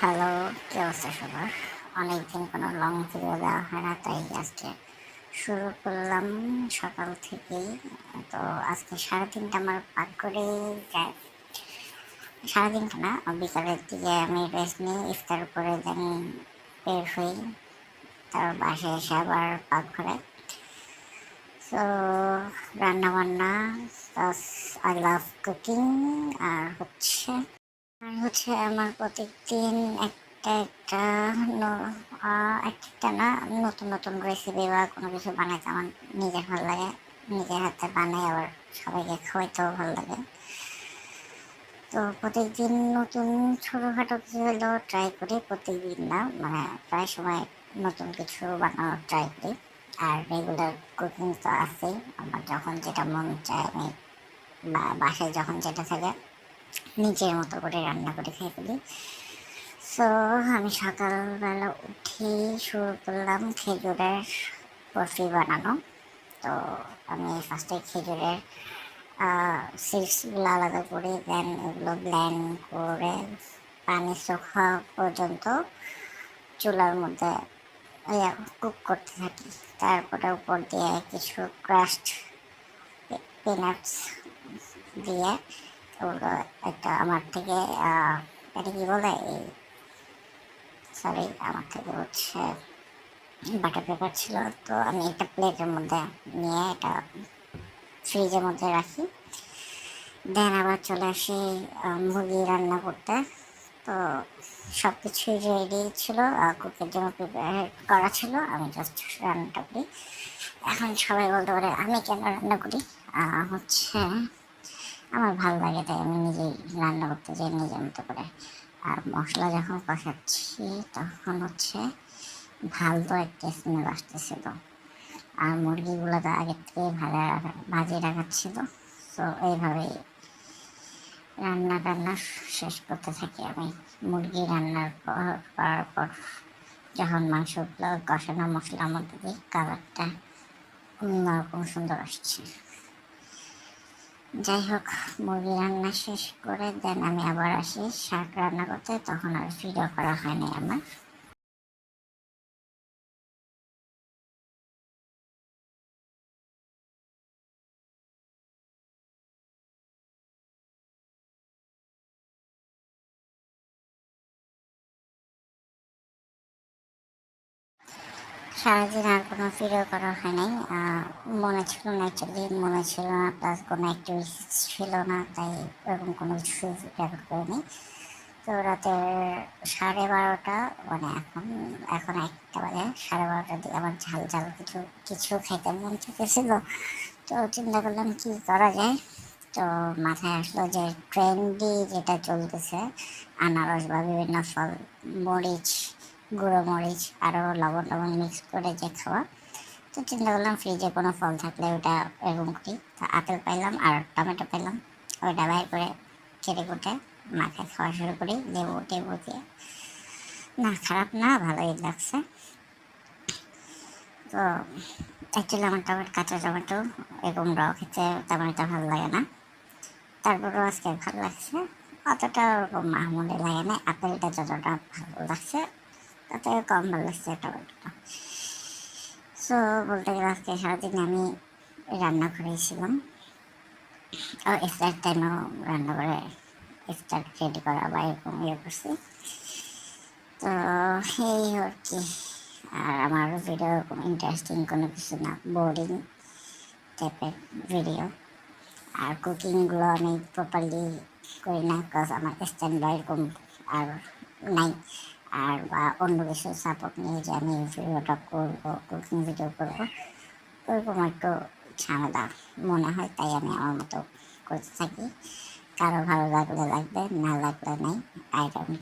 Hello, কি অবস্থা সবার? অনেকদিন কোনো লং ভিডিও দেওয়া হয় না, তাই আজকে শুরু করলাম সকাল থেকেই। তো আজকে সারাদিনটা আমার পাক করে যায়। সারাদিনটা না, বিকালের দিকে আমি রেস্ট নিই, ইফতার করে দেন বের হই, তারপর বাসায় এসে আবার পাক ঘরে। তো রান্না বান্না, আই লাভ কুকিং। আর হচ্ছে আমার প্রত্যেকদিন একটা একটা একটা না নতুন নতুন রেসিপি বা কোনো কিছু বানাইতে আমার নিজের ভালো লাগে। নিজের হাতে বানাই, আবার সবাইকে খাওয়াইতেও ভালো লাগে। তো প্রত্যেকদিন নতুন ছোটোখাটো কিছু হলেও ট্রাই করি, প্রত্যেকদিন না, মানে প্রায় সময় নতুন কিছু বানানোর ট্রাই করি। আর রেগুলার কুকিং তো আছেই, আমার যখন যেটা মন চায় আমি বাসায় যখন যেটা থাকে নিজের মতো করে রান্না করে খেয়ে ফেলি। সো আমি সকালবেলা উঠে শুরু করলাম খেজুরের বরফি বানানো। তো আমি ফার্স্টে খেজুরের সিডসগুলো আলাদা করে দেন এগুলো ব্লেন্ড করে পানি শুকা পর্যন্ত চুলার মধ্যে কুক করতে থাকি। তারপরে উপর দিয়ে কিছু ক্রাস্ট পিনাটস দিয়ে ওগুলো একটা আমার থেকে এটা কি বলে সরি, আমার থেকে হচ্ছে বাটার পেপার ছিল। তো আমি একটা প্লেটের মধ্যে নিয়ে এটা ফ্রিজের মধ্যে রাখি। দেন আবার চলে আসি মুরগি রান্না করতে। তো সব কিছুই রেডি ছিল, কুকের জন্য প্রিপেয়ার করা ছিল, আমি জাস্ট রান্নাটা করি। এখন সবাই বলতে পারে আমি কেন রান্না করি, হচ্ছে আমার ভালো লাগে, তাই আমি নিজেই রান্না করতে যাই নিজের মতো করে। আর মশলা যখন কষাচ্ছি তখন হচ্ছে ভালো একটা স্মেল আসতেছিল, আর মুরগিগুলো তো আগের থেকে ভাজিয়ে রাখা ছিল। তো এইভাবেই রান্না টান্না শেষ করতে থাকি আমি। মুরগি রান্নার পর যখন মাংসগুলো কষানো মশলার মধ্যে দিই, কালারটা অন্যরকম সুন্দর আসছে। যাই হোক, মুরগি রান্না শেষ করে দেন আমি আবার আসি শাক রান্না করতে, তখন আর ভিডিও করা হয়নি আমার। সারাদিন আর কোনো ভিডিও করা হয় নাই, মনে ছিল না, অ্যাকচুয়ালি মনে ছিল না, প্লাস কোনো অ্যাক্টিভিটিস ছিল না, তাই এরকম কোনো কিছু রেকর্ড করিনি। তো রাতের 12:30, মানে এখন 1টা বাজে, 12:30টার দিকে আমার ঝাল ঝাল কিছু কিছু খেতে মন চেয়েছিল। তো চিন্তা করলাম কি করা যায়। তো মাথায় আসলো যে ট্রেন্ডি যেটা চলতেছে আনারস বা বিভিন্ন ফল, মরিচ, গুঁড়ো মরিচ আরও লবণ টবণ মিক্স করে যে খাওয়া। তো চিন্তা করলাম ফ্রিজে কোনো ফল থাকলে ওটা এরকম করি। তো আপেল পাইলাম আর টমেটো পেলাম, ওইটা বাইর করে কেটে কুটে মাথায় খাওয়া শুরু করি লেবু টেবু দিয়ে। না, খারাপ না, ভালোই লাগছে। তো অ্যাকচুয়ালি আমার কাঁচা টমেটো এরকম র খেতে তেমন একটা ভালো লাগে না, তারপরেও আজকে ভালো লাগছে। অতটা ওরকম মাহমুদে লাগে না, আপেলটা যতটা ভালো লাগছে তাতে কম ভালো লাগছে টমেটোটা। সো বলতে গেলে আজকে সারাদিন আমি রান্না করেছিলাম, ইফতার টাইমেও রান্না করে ইফতার রেডি করা বা এরকম করছি। তো এই আর কি। আর আমার ভিডিও এরকম ইন্টারেস্টিং কোনো কিছু না, বোরিং টাইপের ভিডিও। আর কুকিংগুলো আমি প্রপারলি করি না, বিকজ আমার স্ট্যান্ড বাই এরকম আর নাই। আর বা অন্য কিছু সাপোর্ট নিয়ে যে আমি ভিডিওটা করবো, কুকিং ভিডিও করবো, ওরকম একটু ঝামেলা মনে হয়, তাই আমি আমার মতো করতে থাকি। কারো ভালো লাগলে লাগবে, না লাগলে নাই। I don't